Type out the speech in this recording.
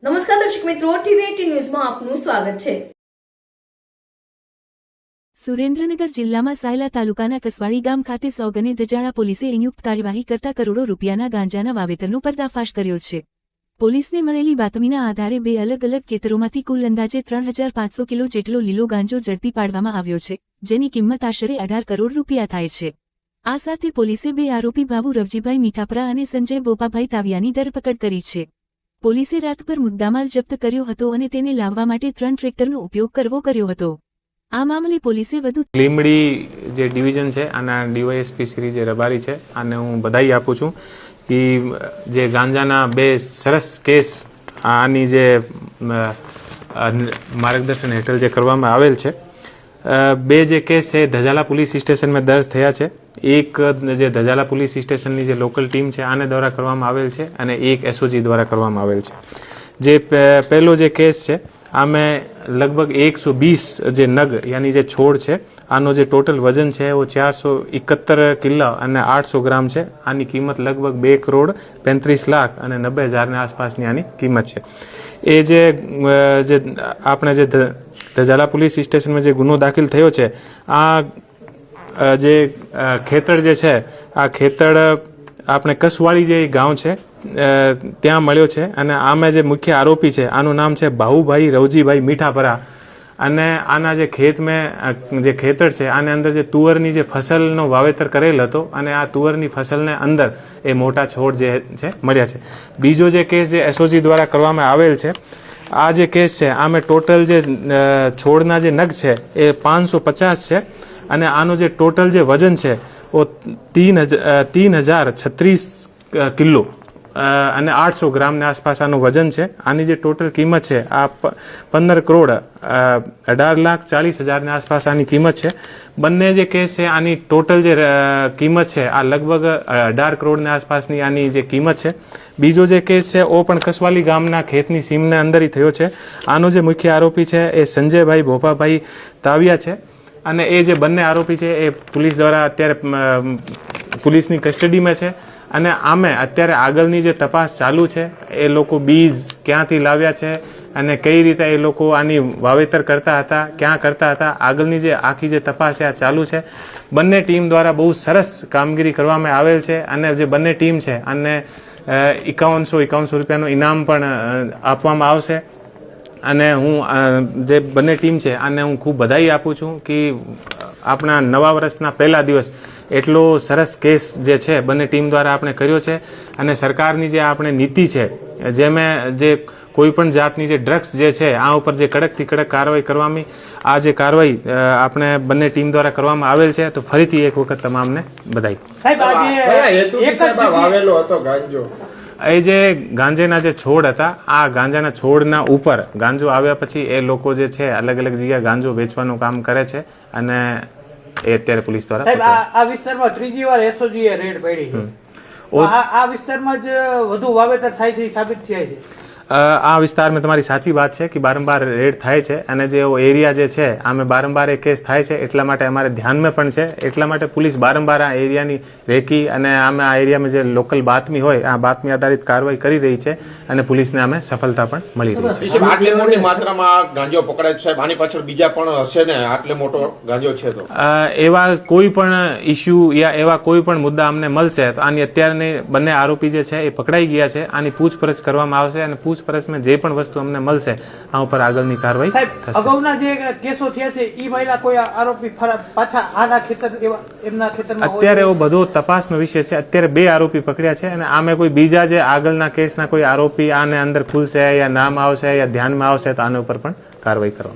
નમસ્કાર દર્શક મિત્રો, ટીવી18 ન્યૂઝમાં આપનું સ્વાગત છે। સુરેન્દ્રનગર જિલ્લામાં સાયલા તાલુકાના કસવાડી ગામ ખાતે સોગને દજાડા પોલીસે સંયુક્ત કાર્યવાહી કરતા કરોડો રૂપિયાના ગાંજાના વાવેતરનો પર્દાફાશ કર્યો છે। પોલીસને મળેલી બાતમીના આધારે બે અલગ અલગ ખેતરોમાંથી કુલ અંદાજે 3500 કિલો જેટલો લીલો ગાંજો ઝડપી પાડવામાં આવ્યો છે, જેની કિંમત આશરે 18 કરોડ રૂપિયા થાય છે। આ સાથે પોલીસે બે આરોપી બાબુ રવજીભાઈ મીઠાપરા અને સંજય બોપાભાઈ તાવિયાની ધરપકડ કરી છે। પોલીસે રાત પર મુદ્દામાલ જપ્ત કર્યો હતો અને તેને લાવવા માટે 3 ટ્રેક્ટરનો ઉપયોગ કર્યો હતો। આ મામલે પોલીસે વધુ લીમડી જે ડિવિઝન છે આના ડીવાયએસપી શ્રી જે રબારી છે આને હું બધાઈ આપું છું કે જે ગાંજાના બે સરસ કેસ આની જે માર્ગદર્શન હેઠળ જે કરવામાં આવેલ છે। બે જે કેસ છે ધજાલા પોલીસ સ્ટેશનમાં દર્જ થયા છે। એક જે ધજાલા પોલીસ સ્ટેશનની જે લોકલ ટીમ છે આને દ્વારા કરવામાં આવેલ છે અને એક એસઓજી દ્વારા કરવામાં આવેલ છે। જે પહેલો જે કેસ છે આમાં લગભગ 120 જે નગ યાની જે છોડ છે આનો જે ટોટલ વજન છે वो 471 કિલો અને 800 ગ્રામ છે। આની કિંમત લગભગ 2 કરોડ 35 લાખ અને 90,000 ની આસપાસની આની કિંમત છે। એ જે આપણે જે ધજાલા પોલીસ સ્ટેશનમાં જે ગુનો દાખલ થયો છે આ જે ખેતર જે છે આ ખેતર આપણે કસવાડી જે ગામ છે ત્યાં મળ્યો છે અને આમાં જે મુખ્ય આરોપી છે આનું નામ છે બાહુભાઈ રવજીભાઈ મીઠાપરા અને આના જે ખેતમાં જે ખેતર છે આને અંદર જે તુવરની જે ફસલનો વાવેતર કરેલ હતો અને આ તુવરની ફસલને અંદર એ મોટા છોડ જે છે મળ્યા છે। બીજો જે કેસ જે એસઓજી દ્વારા કરવામાં આવેલ છે આ જે કેસ છે આમાં ટોટલ જે છોડના જે નગ છે એ 550 છે અને આનો જે ટોટલ જે વજન છે वो 3036 કિલો અને 800 ગ્રામની આસપાસ આનું વજન છે। આની જે ટોટલ કિંમત છે આ 15 કરોડ 18,40,000 ની આસપાસ આની કિંમત છે। બંને જે કેસ છે આની ટોટલ જે કિંમત છે આ લગભગ 18 કરોડની આસપાસની આની જે કિંમત છે। બીજો જે કેસ છે ઓ પણ કસવાલી ગામના ખેતની સીમને અંદર થયો છે। આનો જે મુખ્ય આરોપી છે એ સંજયભાઈ બોપાભાઈ તાવિયા છે અને એ જે બંને આરોપી છે એ પોલીસ દ્વારા અત્યારે પોલીસની કસ્ટડીમાં છે અને આમે અત્યારે આગળની જે તપાસ ચાલુ છે એ લોકો બીજ ક્યાંથી લાવ્યા છે અને કઈ રીતે એ લોકો આની વાવેતર કરતા હતા, ક્યાં કરતા હતા, આગળની જે આખી જે તપાસ છે આ ચાલુ છે। બંને ટીમ દ્વારા બહુ સરસ કામગીરી કરવામાં આવેલ છે અને જે બંને ટીમ છે અને 5100 રૂપિયાનું ઇનામ પણ આપવામાં આવશે। અને હું જે બંને ટીમ છે આને હું ખૂબ બધાઈ આપું છું કે આપણા નવા વર્ષના પહેલા દિવસ એટલો સરસ કેસ જે છે બંને ટીમ દ્વારા આપણે કર્યો છે અને સરકારની જે આપણે નીતિ છે જેમાં જે કોઈ પણ જાતની જે ડ્રગ્સ જે છે આ ઉપર જે કડકથી કડક કાર્યવાહી કરવામાં આ જે કાર્યવાહી આપણે બંને ટીમ દ્વારા કરવામાં આવેલ છે। તો ફરીથી એક વખત તમામને બધાઈ। એ જે ગાંજાના જે છોડ હતા આ ગાંજાના છોડના ઉપર ગાંજો આવ્યા પછી એ લોકો જે છે અલગ અલગ જગ્યાએ ગાંજો વેચવાનું કામ કરે છે અને એ અત્યારે પોલીસ દ્વારા આ વિસ્તારમાં ત્રીજી વાર એસઓજી એ રેડ પાડી છે। આ વિસ્તારમાં જ વધુ વાવેતર થાય છે સાબિત થાય છે। આ વિસ્તારમાં તમારી સાચી વાત છે કે વારંવાર રેડ થાય છે અને જે એરિયા જે છે આમે વારંવાર એ કેસ થાય છે એટલા માટે અમારે ધ્યાનમાં પણ છે। એટલા માટે પોલીસ વારંવાર આ એરિયાની રેકી અને આમે આ એરિયામાં જે લોકલ બાતમી હોય આ બાતમી આધારિત કાર્યવાહી કરી રહી છે અને પોલીસને આમે સફળતા પણ મળી રહી છે। આટલી મોટી માત્રામાં ગાંજો પકડાય છે સાહેબ, આની પાછળ બીજા પણ હશે ને? આટલો મોટો ગાંજો છે તો એવા કોઈ પણ ઇસ્યુ યા એવા કોઈ પણ મુદ્દા અમને મળશે તો આની અત્યારની બંને આરોપી જે છે એ પકડાઈ ગયા છે, આની પૂછપરછ કરવામાં આવશે અને પૂછપરછમાં જે પણ વસ્તુ અમને મળશે આ ઉપર આગળની કાર્યવાહી થશે। અગાઉના જે કેસો થયા છે ઈ મહિલા કોઈ આરોપી પાછા આના ખેતર એમના ખેતરમાં અત્યારે એવો બધો તપાસનો વિષય છે। અત્યારે બે આરોપી પકડ્યા છે અને આમે કોઈ બીજા જે આગળના કેસના કોઈ આરોપી આને અંદર ખુલશે યા નામ આવશે યા ધ્યાનમાં આવશે તો આના ઉપર પણ કાર્યવાહી કરવામાં